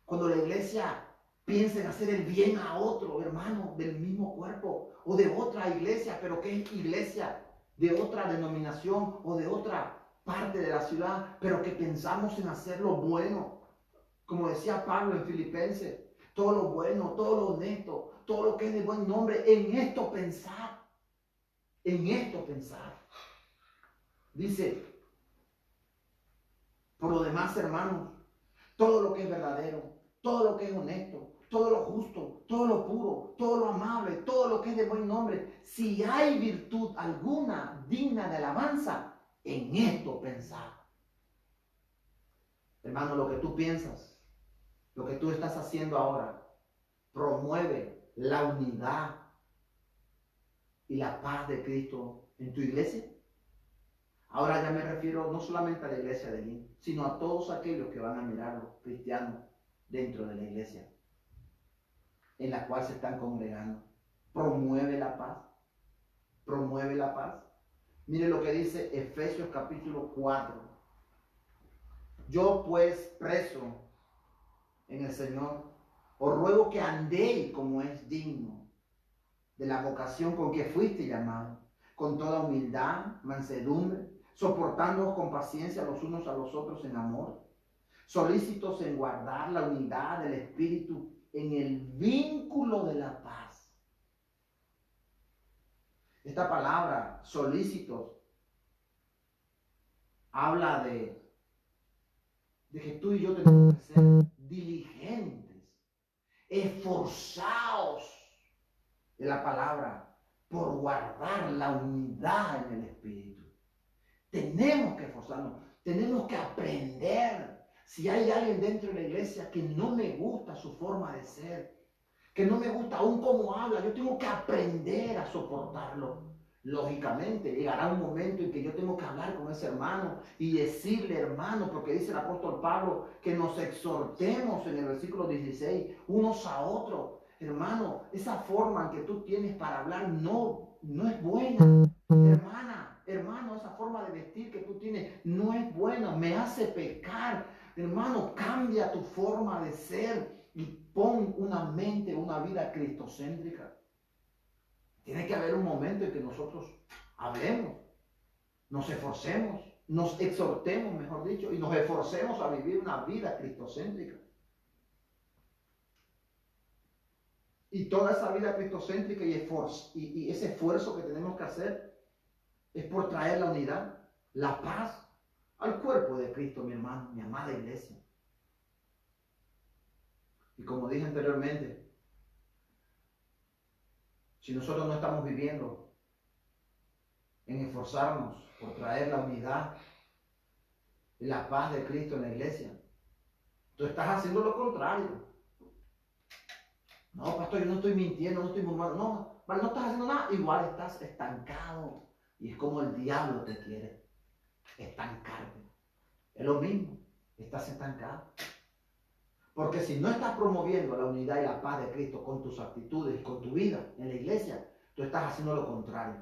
Speaker 1: cuando la iglesia piensa en hacer el bien a otro hermano del mismo cuerpo o de otra iglesia, pero que es iglesia de otra denominación o de otra parte de la ciudad, pero que pensamos en hacer lo bueno. Como decía Pablo en Filipenses, todo lo bueno, todo lo honesto, todo lo que es de buen nombre, en esto pensar. En esto pensar. Dice, por lo demás, hermanos, todo lo que es verdadero, todo lo que es honesto, todo lo justo, todo lo puro, todo lo amable, todo lo que es de buen nombre, si hay virtud alguna digna de alabanza, en esto pensar. Hermano, lo que tú piensas, lo que tú estás haciendo ahora, promueve la unidad y la paz de Cristo en tu iglesia. Ahora ya me refiero no solamente a la iglesia de Lin, sino a todos aquellos que van a mirar a los cristianos dentro de la iglesia en la cual se están congregando. Promueve la paz. Promueve la paz. Mire lo que dice Efesios capítulo 4. Yo pues, preso en el Señor, os ruego que andéis como es digno de la vocación con que fuiste llamado, con toda humildad, mansedumbre, soportándoos con paciencia los unos a los otros en amor, solícitos en guardar la unidad del Espíritu en el vínculo de la paz. Esta palabra, solícitos, habla de que tú y yo tenemos que ser diligentes, esforzados, de la palabra, por guardar la unidad en el Espíritu. Tenemos que esforzarnos, tenemos que aprender. Si hay alguien dentro de la iglesia que no me gusta su forma de ser, que no me gusta aún cómo habla, yo tengo que aprender a soportarlo. Lógicamente, llegará un momento en que yo tengo que hablar con ese hermano y decirle, hermano, porque dice el apóstol Pablo, que nos exhortemos en el versículo 16, unos a otros. Hermano, esa forma en que tú tienes para hablar no es buena. Hermano, esa forma de vestir que tú tienes no es buena, me hace pecar. Hermano, cambia tu forma de ser y pon una mente, una vida cristocéntrica. Tiene que haber un momento en que nosotros hablemos, nos esforcemos, nos exhortemos, mejor dicho, y nos esforcemos a vivir una vida cristocéntrica. Y toda esa vida cristocéntrica y ese esfuerzo que tenemos que hacer es por traer la unidad, la paz al cuerpo de Cristo, mi hermano, mi amada iglesia. Y como dije anteriormente, si nosotros no estamos viviendo en esforzarnos por traer la unidad y la paz de Cristo en la iglesia, tú estás haciendo lo contrario. No, pastor, yo no estoy mintiendo, no estoy murmurando. No, no estás haciendo nada. Igual estás estancado. Y es como el diablo te quiere estancarte. Es lo mismo, estás estancado. Porque si no estás promoviendo la unidad y la paz de Cristo con tus actitudes, con tu vida en la iglesia, tú estás haciendo lo contrario.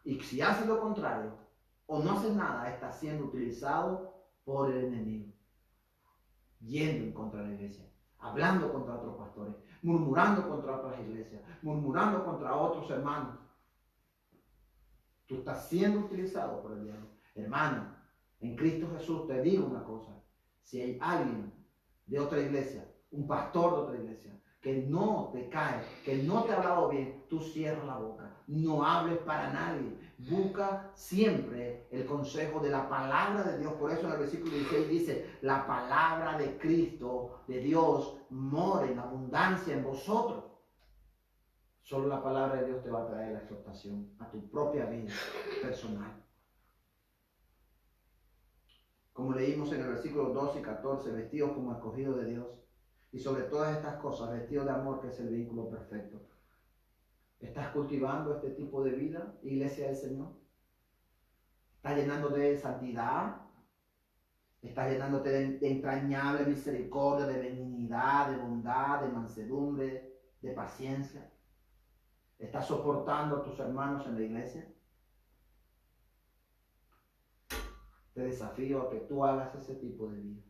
Speaker 1: Y si haces lo contrario o no haces nada, estás siendo utilizado por el enemigo. Yendo en contra de la iglesia, hablando contra otros pastores, murmurando contra otras iglesias, murmurando contra otros hermanos. Tú estás siendo utilizado por el diablo. Hermano, en Cristo Jesús te digo una cosa. Si hay alguien de otra iglesia, un pastor de otra iglesia, que no te cae, que no te ha hablado bien, tú cierras la boca. No hables para nadie. Busca siempre el consejo de la palabra de Dios. Por eso en el versículo 16 dice, la palabra de Cristo, de Dios, mora en abundancia en vosotros. Solo la palabra de Dios te va a traer la exhortación a tu propia vida personal. Como leímos en el versículo 12 y 14, vestidos como escogidos de Dios. Y sobre todas estas cosas, vestidos de amor, que es el vínculo perfecto. ¿Estás cultivando este tipo de vida, iglesia del Señor? ¿Estás llenándote de santidad? ¿Estás llenándote de entrañable misericordia, de benignidad, de bondad, de mansedumbre, de paciencia? ¿Estás soportando a tus hermanos en la iglesia? Te desafío a que tú hagas ese tipo de vida.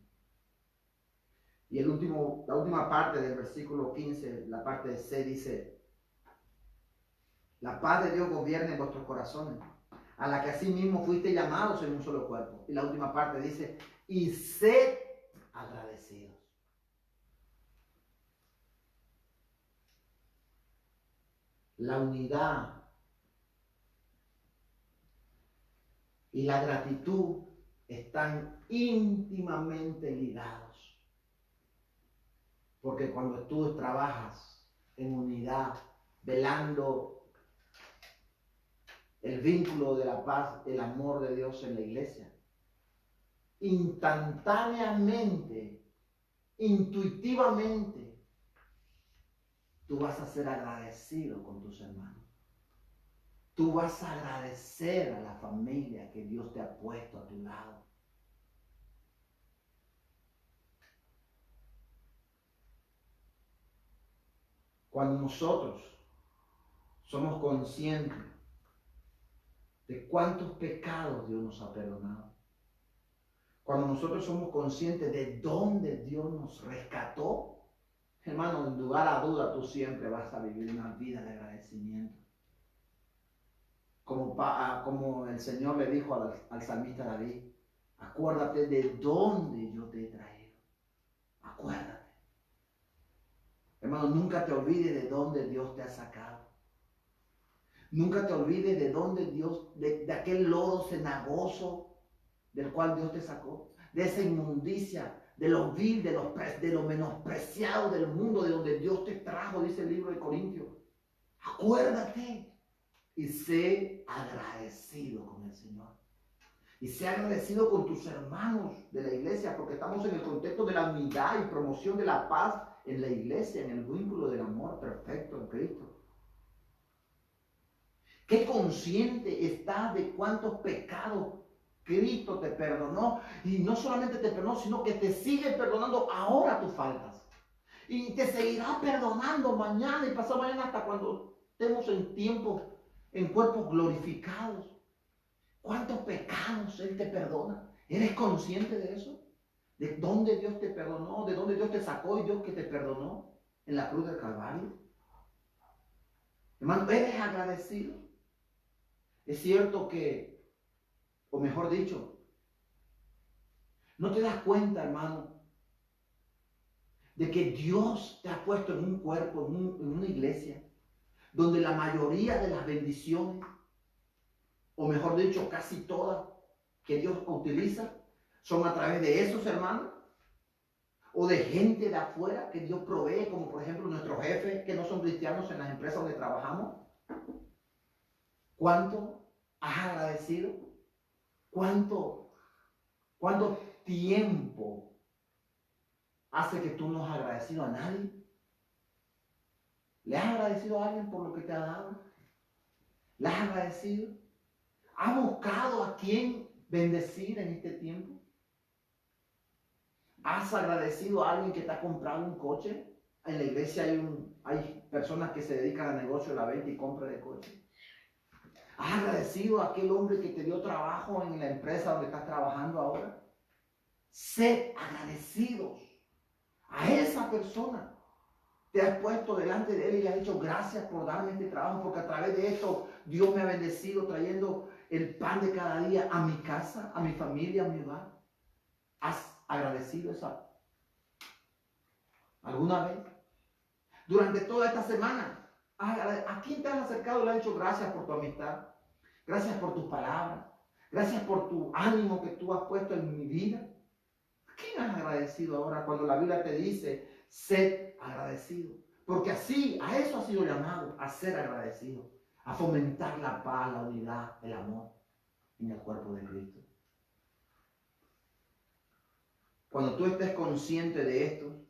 Speaker 1: Y la última parte del versículo 15, la parte de C, dice, la paz de Dios gobierne en vuestros corazones, a la que asimismo fuiste llamados en un solo cuerpo. Y la última parte dice, y sed agradecidos. La unidad y la gratitud están íntimamente ligados. Porque cuando tú trabajas en unidad, velando el vínculo de la paz, el amor de Dios en la iglesia, instantáneamente, intuitivamente, tú vas a ser agradecido con tus hermanos. Tú vas a agradecer a la familia que Dios te ha puesto a tu lado. Cuando nosotros somos conscientes de cuántos pecados Dios nos ha perdonado, cuando nosotros somos conscientes de dónde Dios nos rescató, hermano, en lugar a duda, tú siempre vas a vivir una vida de agradecimiento. Como el Señor le dijo al salmista David, acuérdate de dónde yo te he traído. Acuérdate. Hermano, nunca te olvides de dónde Dios te ha sacado. Nunca te olvides de dónde Dios, de aquel lodo cenagoso del cual Dios te sacó. De esa inmundicia, de lo vil, de lo menospreciado del mundo, de donde Dios te trajo, dice el libro de Corintios. Acuérdate y sé agradecido con el Señor. Y sé agradecido con tus hermanos de la iglesia, porque estamos en el contexto de la unidad y promoción de la paz en la iglesia, en el vínculo del amor perfecto en Cristo. ¿Qué consciente estás de cuántos pecados Cristo te perdonó? Y no solamente te perdonó, sino que te sigue perdonando ahora tus faltas. Y te seguirá perdonando mañana y pasado mañana hasta cuando estemos en tiempo, en cuerpos glorificados. ¿Cuántos pecados Él te perdona? ¿Eres consciente de eso? ¿De dónde Dios te perdonó? ¿De dónde Dios te sacó y Dios que te perdonó? En la cruz del Calvario. Hermano, ¿eres agradecido? Es cierto que, o mejor dicho, no te das cuenta, hermano, de que Dios te ha puesto en un cuerpo, en una iglesia, donde la mayoría de las bendiciones, o mejor dicho, casi todas que Dios utiliza, son a través de esos hermanos, o de gente de afuera que Dios provee, como por ejemplo nuestros jefes que no son cristianos en las empresas donde trabajamos. ¿Cuánto has agradecido? ¿Cuánto tiempo hace que tú no has agradecido a nadie? ¿Le has agradecido a alguien por lo que te ha dado? ¿Le has agradecido? ¿Has buscado a quién bendecir en este tiempo? ¿Has agradecido a alguien que te ha comprado un coche? En la iglesia hay personas que se dedican al negocio de la venta y compra de coches. ¿Has agradecido a aquel hombre que te dio trabajo en la empresa donde estás trabajando ahora? Sed agradecidos a esa persona. Te has puesto delante de él y le has dicho gracias por darme este trabajo, porque a través de esto Dios me ha bendecido trayendo el pan de cada día a mi casa, a mi familia, a mi hogar. ¿Has agradecido esa alguna vez? Durante toda esta semana, ¿a quién te has acercado y le has dicho gracias por tu amistad? Gracias por tus palabras. Gracias por tu ánimo que tú has puesto en mi vida. ¿A quién has agradecido ahora cuando la Biblia te dice, sed agradecido? Porque así, a eso ha sido llamado, a ser agradecido, a fomentar la paz, la unidad, el amor en el cuerpo de Cristo. Cuando tú estés consciente de esto,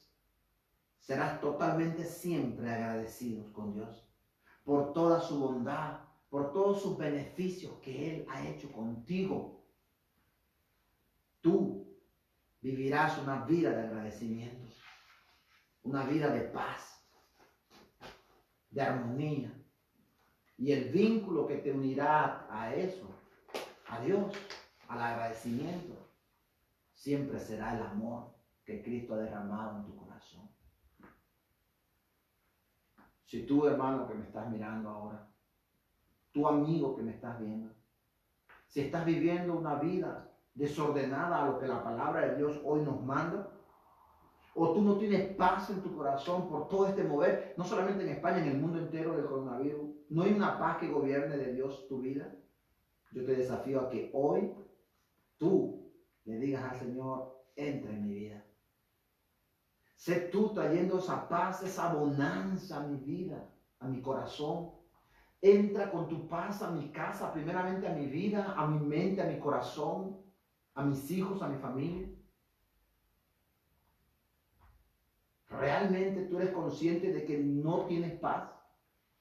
Speaker 1: serás totalmente siempre agradecido con Dios por toda su bondad, por todos sus beneficios que Él ha hecho contigo. Tú vivirás una vida de agradecimiento, una vida de paz, de armonía. Y el vínculo que te unirá a eso, a Dios, al agradecimiento, siempre será el amor que Cristo ha derramado en tu corazón. Si tú, hermano, que me estás mirando ahora, tu amigo que me estás viendo, si estás viviendo una vida desordenada a lo que la palabra de Dios hoy nos manda, o tú no tienes paz en tu corazón por todo este mover, no solamente en España, en el mundo entero del coronavirus, no hay una paz que gobierne de Dios tu vida, yo te desafío a que hoy tú le digas al Señor, entra en mi vida. Sé tú trayendo esa paz, esa bonanza a mi vida, a mi corazón. Entra con tu paz a mi casa, primeramente a mi vida, a mi mente, a mi corazón, a mis hijos, a mi familia. ¿Realmente tú eres consciente de que no tienes paz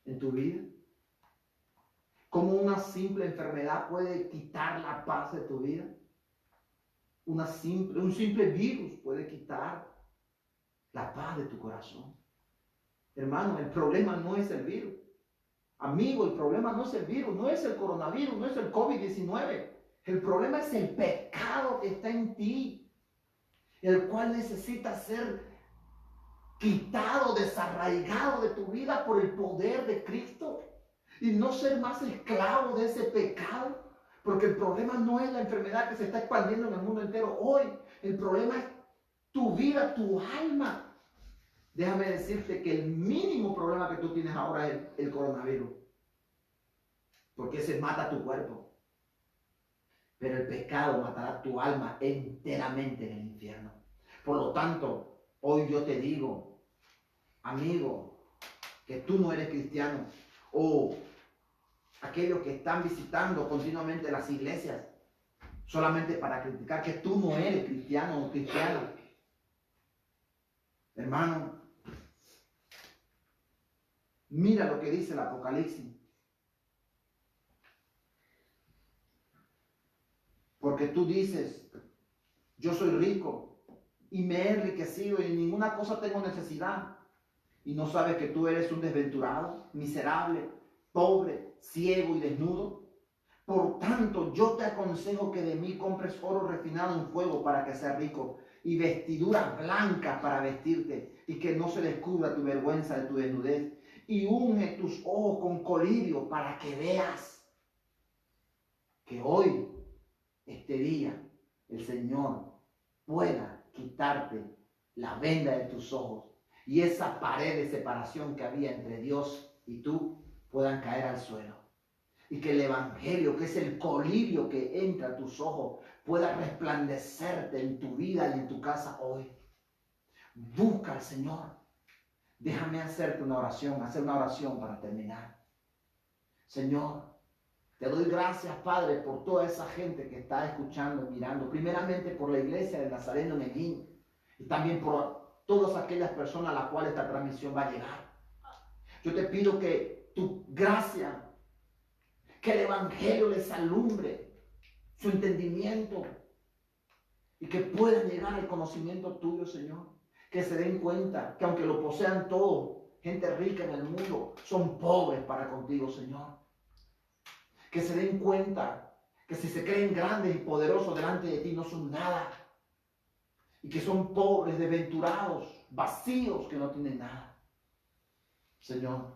Speaker 1: en tu vida? ¿Cómo una simple enfermedad puede quitar la paz de tu vida? Un simple virus puede quitar la paz de tu corazón. Hermano, el problema no es el virus. Amigo, el problema no es el virus, no es el coronavirus, no es el COVID-19. El problema es el pecado que está en ti, el cual necesita ser quitado, desarraigado de tu vida por el poder de Cristo y no ser más esclavo de ese pecado, porque el problema no es la enfermedad que se está expandiendo en el mundo entero hoy, el problema es tu vida, tu alma. Déjame decirte que el mínimo problema que tú tienes ahora es el coronavirus, porque ese mata tu cuerpo, pero el pecado matará tu alma enteramente en el infierno. Por lo tanto, hoy yo te digo, amigo, que tú no eres cristiano, o aquellos que están visitando continuamente las iglesias solamente para criticar que tú no eres cristiano o cristiana. Hermano, mira lo que dice el Apocalipsis. Porque tú dices, yo soy rico y me he enriquecido y en ninguna cosa tengo necesidad. Y no sabes que tú eres un desventurado, miserable, pobre, ciego y desnudo. Por tanto, yo te aconsejo que de mí compres oro refinado en fuego para que seas rico y vestiduras blancas para vestirte y que no se descubra tu vergüenza de tu desnudez. Y unge tus ojos con colirio para que veas que hoy, este día, el Señor pueda quitarte la venda de tus ojos y esa pared de separación que había entre Dios y tú puedan caer al suelo. Y que el Evangelio, que es el colirio que entra a tus ojos, pueda resplandecerte en tu vida y en tu casa hoy. Busca al Señor. Déjame hacer una oración para terminar. Señor, te doy gracias, Padre, por toda esa gente que está escuchando, mirando. Primeramente por la iglesia de Nazareno Medellín. Y también por todas aquellas personas a las cuales esta transmisión va a llegar. Yo te pido que tu gracia, que el Evangelio les alumbre su entendimiento y que puedan llegar al conocimiento tuyo, Señor. Que se den cuenta que aunque lo posean todo, gente rica en el mundo, son pobres para contigo, Señor. Que se den cuenta que si se creen grandes y poderosos delante de ti, no son nada. Y que son pobres, desventurados, vacíos, que no tienen nada. Señor,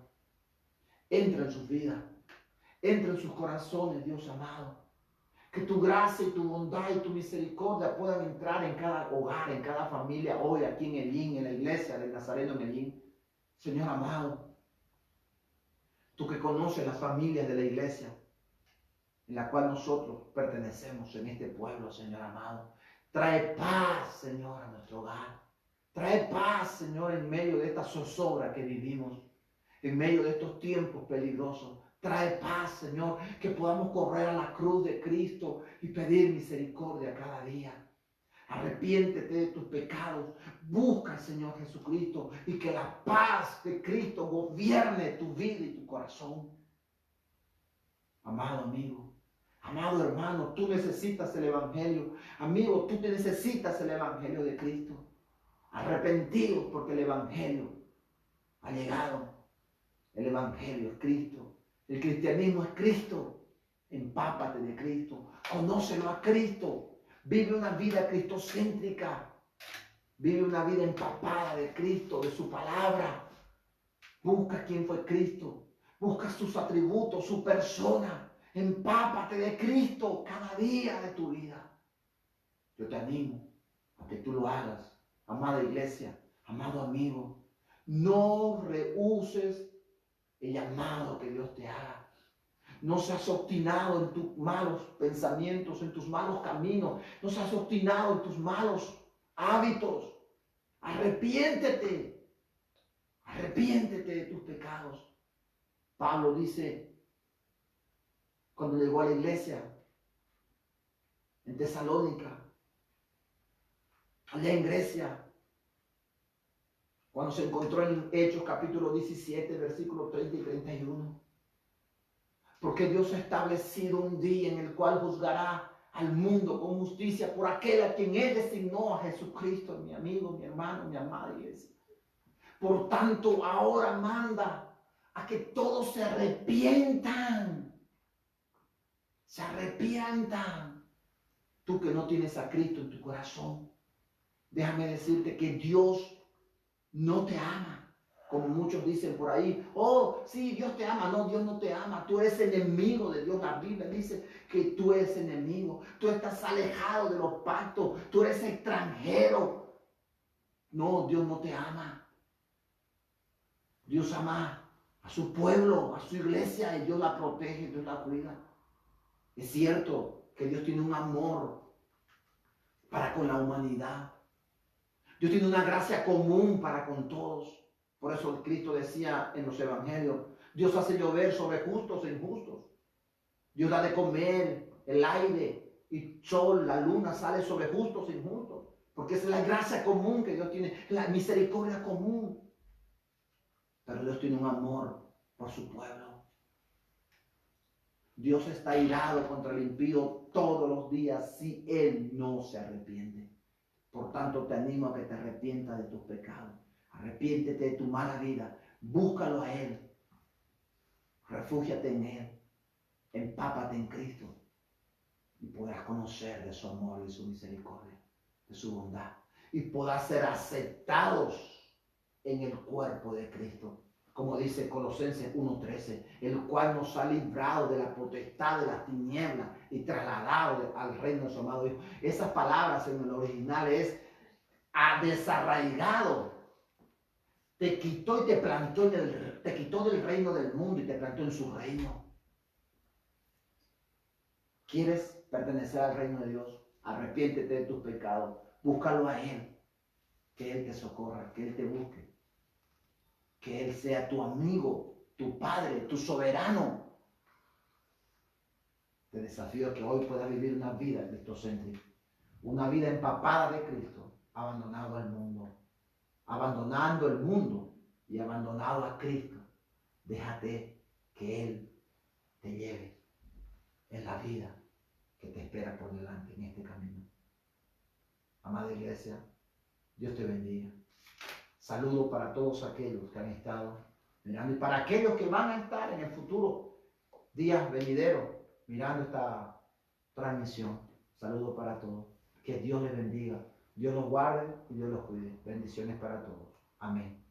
Speaker 1: entra en sus vidas, entra en sus corazones, Dios amado. Que tu gracia y tu bondad y tu misericordia puedan entrar en cada hogar, en cada familia, hoy aquí en Elín, en la iglesia del Nazareno en Elín. Señor amado, tú que conoces las familias de la iglesia en la cual nosotros pertenecemos en este pueblo, Señor amado. Trae paz, Señor, a nuestro hogar. Trae paz, Señor, en medio de esta zozobra que vivimos, en medio de estos tiempos peligrosos. Trae paz, Señor, que podamos correr a la cruz de Cristo y pedir misericordia cada día. Arrepiéntete de tus pecados, busca al Señor Jesucristo y que la paz de Cristo gobierne tu vida y tu corazón. Amado amigo, amado hermano, tú necesitas el Evangelio. Amigo, tú te necesitas el Evangelio de Cristo. Arrepentidos porque el Evangelio ha llegado. El Evangelio es Cristo. El cristianismo es Cristo. Empápate de Cristo. Conócelo a Cristo. Vive una vida cristocéntrica. Vive una vida empapada de Cristo, de su palabra. Busca quién fue Cristo. Busca sus atributos, su persona. Empápate de Cristo cada día de tu vida. Yo te animo a que tú lo hagas. Amada iglesia, amado amigo, no rehuses el llamado que Dios te haga. No seas obstinado en tus malos pensamientos, en tus malos caminos. No seas obstinado en tus malos hábitos. Arrepiéntete. Arrepiéntete de tus pecados. Pablo dice, cuando llegó a la iglesia en Tesalónica, allá en Grecia, cuando se encontró en Hechos capítulo 17, versículos 30 y 31. Porque Dios ha establecido un día en el cual juzgará al mundo con justicia por aquel a quien Él designó, a Jesucristo, mi amigo, mi hermano, mi amada iglesia. Por tanto, ahora manda a que todos se arrepientan. Se arrepientan. Tú que no tienes a Cristo en tu corazón, déjame decirte que Dios no te ama. Como muchos dicen por ahí, oh, sí, Dios te ama. No, Dios no te ama. Tú eres enemigo de Dios. La Biblia dice que tú eres enemigo. Tú estás alejado de los pactos. Tú eres extranjero. No, Dios no te ama. Dios ama a su pueblo, a su iglesia, y Dios la protege, Dios la cuida. Es cierto que Dios tiene un amor para con la humanidad. Dios tiene una gracia común para con todos. Por eso Cristo decía en los evangelios, Dios hace llover sobre justos e injustos. Dios da de comer, el aire y sol, la luna sale sobre justos e injustos. Porque esa es la gracia común que Dios tiene, la misericordia común. Pero Dios tiene un amor por su pueblo. Dios está airado contra el impío todos los días si él no se arrepiente. Por tanto, te animo a que te arrepientas de tus pecados. Arrepiéntete de tu mala vida. Búscalo a Él. Refúgiate en Él. Empápate en Cristo. Y podrás conocer de su amor y su misericordia, de su bondad. Y podrás ser aceptados en el cuerpo de Cristo. Como dice Colosenses 1:13, el cual nos ha librado de la potestad de las tinieblas y trasladado al reino de su amado Hijo. Esas palabras en el original es ha desarraigado. Te quitó y te plantó te quitó del reino del mundo y te plantó en su reino. ¿Quieres pertenecer al reino de Dios? Arrepiéntete de tus pecados. Búscalo a Él. Que Él te socorra, que Él te busque. Que Él sea tu amigo, tu Padre, tu soberano. Te desafío a que hoy puedas vivir una vida cristocéntrica. Una vida empapada de Cristo, abandonado al mundo. Abandonando el mundo y abandonado a Cristo. Déjate que Él te lleve en la vida que te espera por delante en este camino. Amada iglesia, Dios te bendiga. Saludo para todos aquellos que han estado mirando y para aquellos que van a estar en el futuro, días venideros, mirando esta transmisión. Saludo para todos. Que Dios les bendiga, Dios los guarde y Dios los cuide. Bendiciones para todos. Amén.